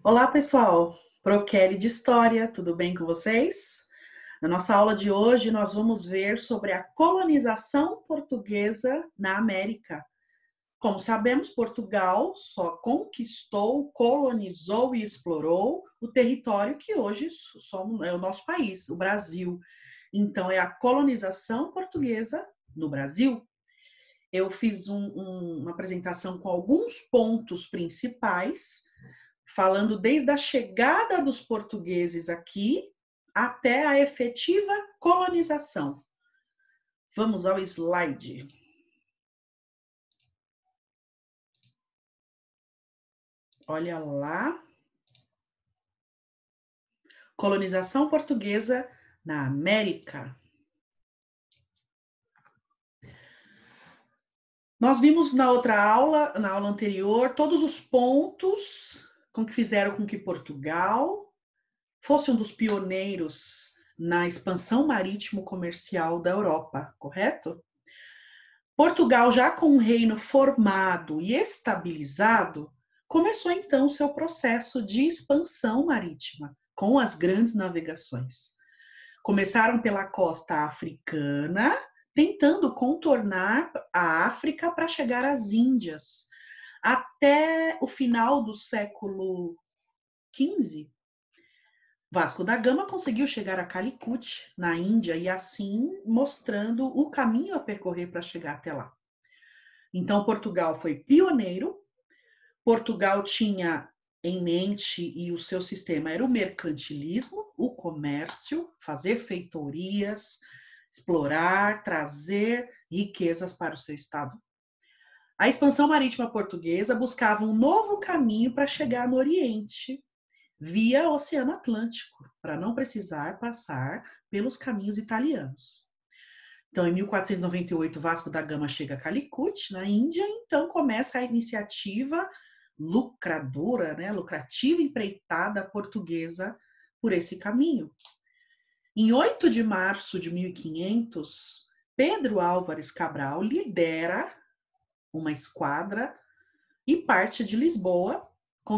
Olá, pessoal! Kelly de História, tudo bem com vocês? Na nossa aula de hoje, nós vamos ver sobre a colonização portuguesa na América. Como sabemos, Portugal só conquistou, colonizou e explorou o território que hoje é o nosso país, o Brasil. Então, é a colonização portuguesa no Brasil. Eu fiz uma apresentação com alguns pontos principais, falando desde a chegada dos portugueses aqui até a efetiva colonização. Vamos ao slide. Olha lá. Colonização portuguesa na América. Nós vimos na aula anterior, todos os pontos que fizeram com que Portugal fosse um dos pioneiros na expansão marítimo-comercial da Europa, correto? Portugal, já com um reino formado e estabilizado, começou então o seu processo de expansão marítima, com as grandes navegações. Começaram pela costa africana, tentando contornar a África para chegar às Índias. Até o final do século XV, Vasco da Gama conseguiu chegar a Calicut, na Índia, e assim mostrando o caminho a percorrer para chegar até lá. Então, Portugal foi pioneiro. Portugal tinha em mente, e o seu sistema era o mercantilismo, o comércio, fazer feitorias, explorar, trazer riquezas para o seu estado. A expansão marítima portuguesa buscava um novo caminho para chegar no Oriente, via Oceano Atlântico, para não precisar passar pelos caminhos italianos. Então, em 1498, Vasco da Gama chega a Calicut, na Índia, então começa a iniciativa lucradora, lucrativa empreitada portuguesa por esse caminho. Em 8 de março de 1500, Pedro Álvares Cabral lidera uma esquadra e parte de Lisboa com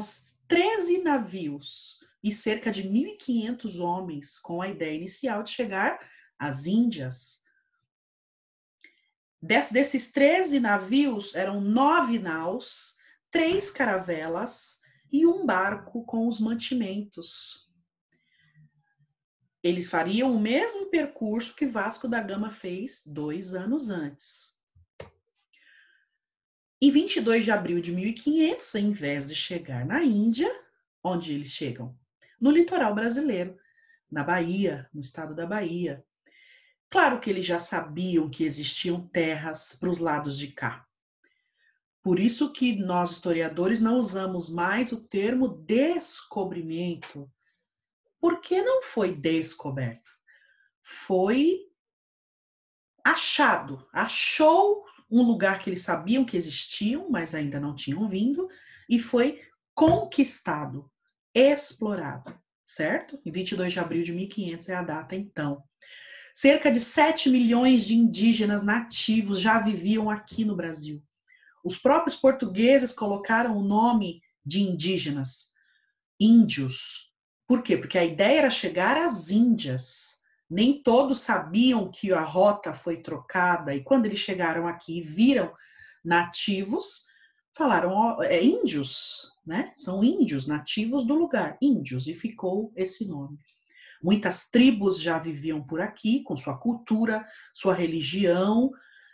13 navios e cerca de 1.500 homens, com a ideia inicial de chegar às Índias. Desses 13 navios, eram 9 naus, 3 caravelas e um barco com os mantimentos. Eles fariam o mesmo percurso que Vasco da Gama fez 2 anos antes. Em 22 de abril de 1500, em vez de chegar na Índia, onde eles chegam? No litoral brasileiro, na Bahia, no estado da Bahia. Claro que eles já sabiam que existiam terras para os lados de cá. Por isso que nós, historiadores, não usamos mais o termo descobrimento. Porque não foi descoberto. Foi achado. Achou um lugar que eles sabiam que existiam, mas ainda não tinham vindo, e foi conquistado, explorado, certo? Em 22 de abril de 1500 é a data, então. Cerca de 7 milhões de indígenas nativos já viviam aqui no Brasil. Os próprios portugueses colocaram o nome de indígenas, índios. Por quê? Porque a ideia era chegar às Índias. Nem todos sabiam que a rota foi trocada, e quando eles chegaram aqui e viram nativos, falaram, índios, né? São índios, nativos do lugar, índios, e ficou esse nome. Muitas tribos já viviam por aqui, com sua cultura, sua religião,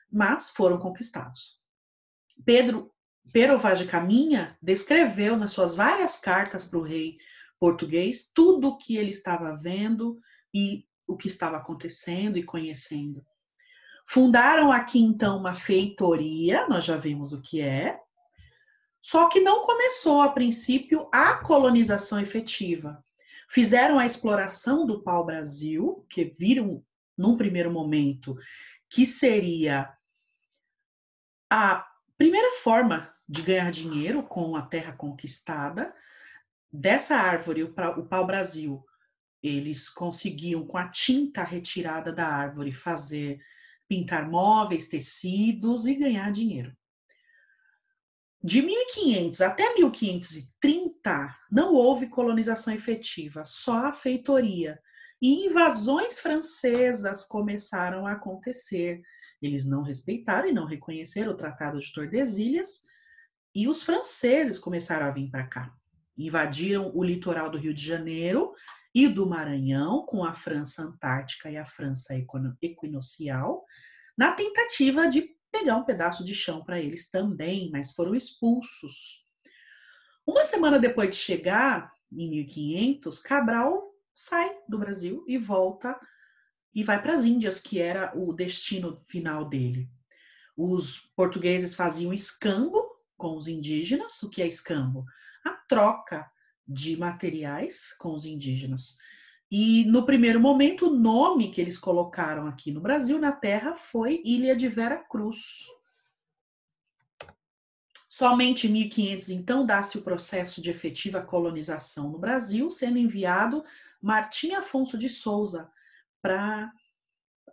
mas foram conquistados. Pero Vaz de Caminha descreveu nas suas várias cartas para o rei português tudo o que ele estava vendo e o que estava acontecendo e conhecendo. Fundaram aqui, então, uma feitoria, nós já vimos o que é, só que não começou, a princípio, a colonização efetiva. Fizeram a exploração do pau-brasil, que viram, num primeiro momento, que seria a primeira forma de ganhar dinheiro com a terra conquistada. Dessa árvore, o pau-brasil, eles conseguiam, com a tinta retirada da árvore, pintar móveis, tecidos e ganhar dinheiro. De 1500 até 1530, não houve colonização efetiva, só a feitoria. E invasões francesas começaram a acontecer. Eles não respeitaram e não reconheceram o Tratado de Tordesilhas, e os franceses começaram a vir para cá. Invadiram o litoral do Rio de Janeiro e do Maranhão, com a França Antártica e a França Equinocial, na tentativa de pegar um pedaço de chão para eles também, mas foram expulsos. Uma semana depois de chegar, em 1500, Cabral sai do Brasil e volta e vai para as Índias, que era o destino final dele. Os portugueses faziam escambo com os indígenas. O que é escambo? A troca de materiais com os indígenas. E no primeiro momento, o nome que eles colocaram aqui no Brasil, na terra, foi Ilha de Vera Cruz. Somente em 1500, então, dá-se o processo de efetiva colonização no Brasil, sendo enviado Martim Afonso de Souza para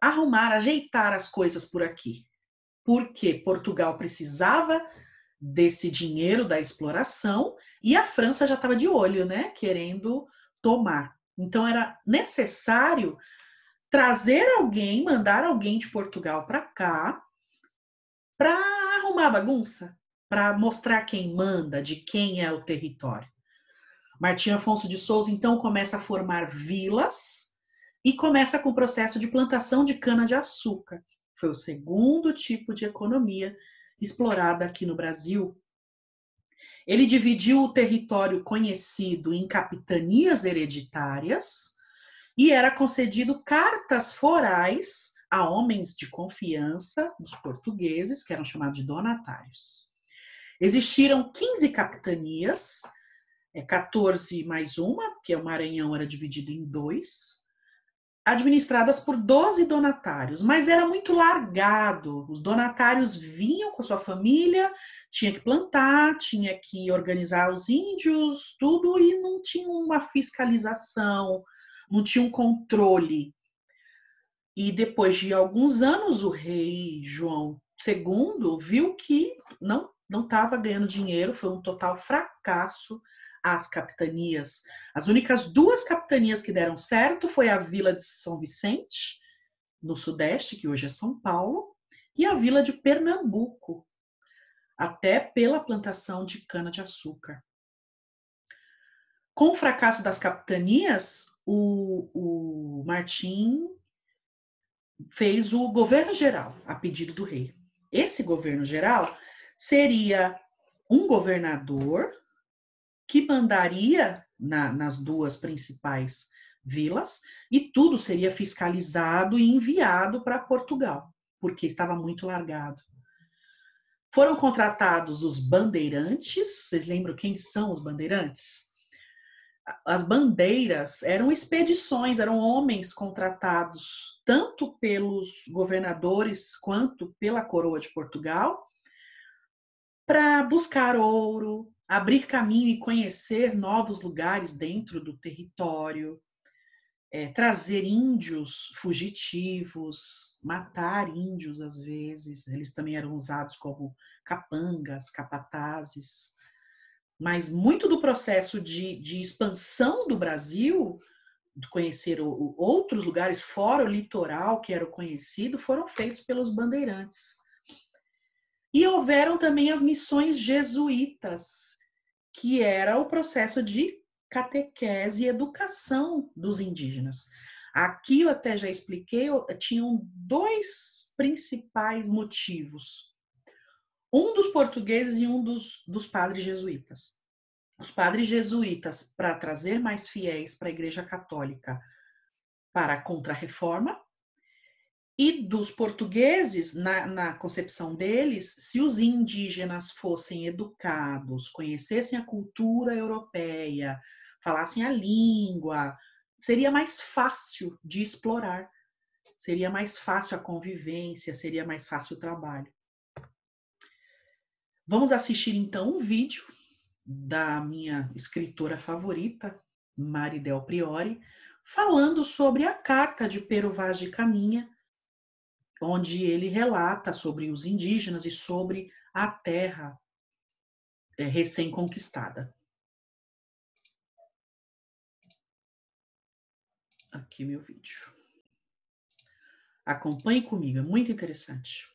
arrumar, ajeitar as coisas por aqui. Porque Portugal precisava desse dinheiro da exploração e a França já estava de olho, né, querendo tomar. Então era necessário trazer alguém, mandar alguém de Portugal para cá para arrumar a bagunça, para mostrar quem manda, de quem é o território. Martim Afonso de Souza então começa a formar vilas e começa com o processo de plantação de cana-de-açúcar. Foi o segundo tipo de economia explorada aqui no Brasil. Ele dividiu o território conhecido em capitanias hereditárias e era concedido cartas forais a homens de confiança dos portugueses, que eram chamados de donatários. Existiram 15 capitanias, 14 mais uma, porque o Maranhão era dividido em 2, administradas por 12 donatários, mas era muito largado. Os donatários vinham com a sua família, tinha que plantar, tinha que organizar os índios, tudo, e não tinha uma fiscalização, não tinha um controle. E depois de alguns anos, o rei João II viu que não estava ganhando dinheiro, foi um total fracasso as capitanias. As únicas 2 capitanias que deram certo foi a Vila de São Vicente, no Sudeste, que hoje é São Paulo, e a Vila de Pernambuco, até pela plantação de cana-de-açúcar. Com o fracasso das capitanias, o Martim fez o governo geral, a pedido do rei. Esse governo geral seria um governador que mandaria nas 2 principais vilas e tudo seria fiscalizado e enviado para Portugal, porque estava muito largado. Foram contratados os bandeirantes. Vocês lembram quem são os bandeirantes? As bandeiras eram expedições, eram homens contratados tanto pelos governadores quanto pela coroa de Portugal para buscar ouro, abrir caminho e conhecer novos lugares dentro do território, trazer índios fugitivos, matar índios às vezes. Eles também eram usados como capangas, capatazes. Mas muito do processo de expansão do Brasil, de conhecer outros lugares fora o litoral que era o conhecido, foram feitos pelos bandeirantes. E houveram também as missões jesuítas, que era o processo de catequese e educação dos indígenas. Aqui eu até já expliquei, tinham 2 principais motivos. Um dos portugueses e um dos padres jesuítas. Os padres jesuítas para trazer mais fiéis para a Igreja Católica para a Contra-Reforma, e dos portugueses, na concepção deles, se os indígenas fossem educados, conhecessem a cultura europeia, falassem a língua, seria mais fácil de explorar, seria mais fácil a convivência, seria mais fácil o trabalho. Vamos assistir então um vídeo da minha escritora favorita, Mari Del Priore, falando sobre a carta de Pero Vaz de Caminha, onde ele relata sobre os indígenas e sobre a terra recém-conquistada. Aqui meu vídeo. Acompanhe comigo, é muito interessante.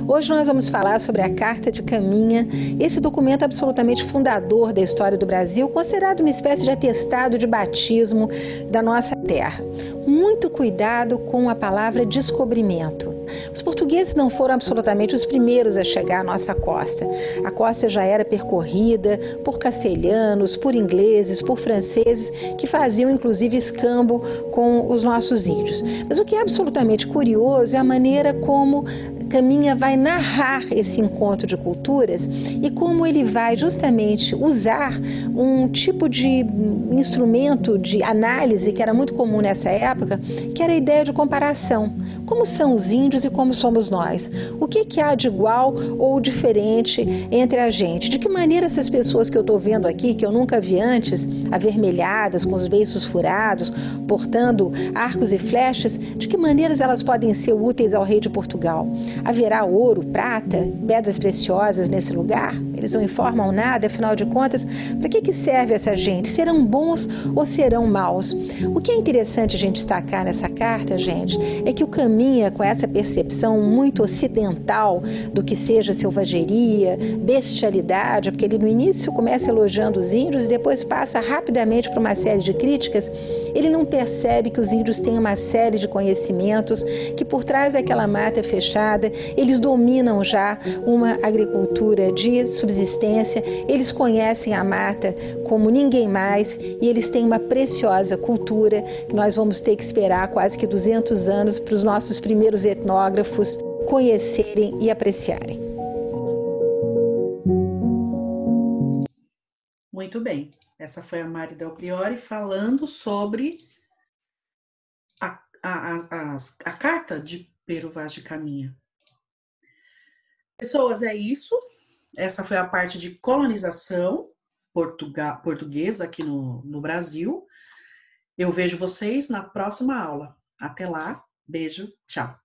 Hoje nós vamos falar sobre a Carta de Caminha, esse documento absolutamente fundador da história do Brasil, considerado uma espécie de atestado de batismo da nossa terra. Muito cuidado com a palavra descobrimento. Os portugueses não foram absolutamente os primeiros a chegar à nossa costa. A costa já era percorrida por castelhanos, por ingleses, por franceses, que faziam inclusive escambo com os nossos índios. Mas o que é absolutamente curioso é a maneira como Caminha vai narrar esse encontro de culturas e como ele vai justamente usar um tipo de instrumento de análise que era muito comum nessa época, que era a ideia de comparação. Como são os índios e como somos nós? O que há de igual ou diferente entre a gente? De que maneira essas pessoas que eu estou vendo aqui, que eu nunca vi antes, avermelhadas, com os beiços furados, portando arcos e flechas, de que maneiras elas podem ser úteis ao rei de Portugal? Haverá ouro, prata, pedras preciosas nesse lugar? Eles não informam nada, afinal de contas, para que serve essa gente? Serão bons ou serão maus? O que é interessante a gente destacar nessa carta, gente, é que o Caminha, com essa percepção muito ocidental do que seja selvageria, bestialidade, porque ele no início começa elogiando os índios e depois passa rapidamente para uma série de críticas, ele não percebe que os índios têm uma série de conhecimentos, que por trás daquela mata fechada, eles dominam já uma agricultura de subsistência, eles conhecem a mata como ninguém mais e eles têm uma preciosa cultura que nós vamos ter que esperar quase que 200 anos para os nossos primeiros etnógrafos conhecerem e apreciarem. Muito bem, essa foi a Mari Del Priore falando sobre a carta de Pero Vaz de Caminha. Pessoas, é isso. Essa foi a parte de colonização portuguesa aqui no Brasil. Eu vejo vocês na próxima aula. Até lá, beijo, tchau.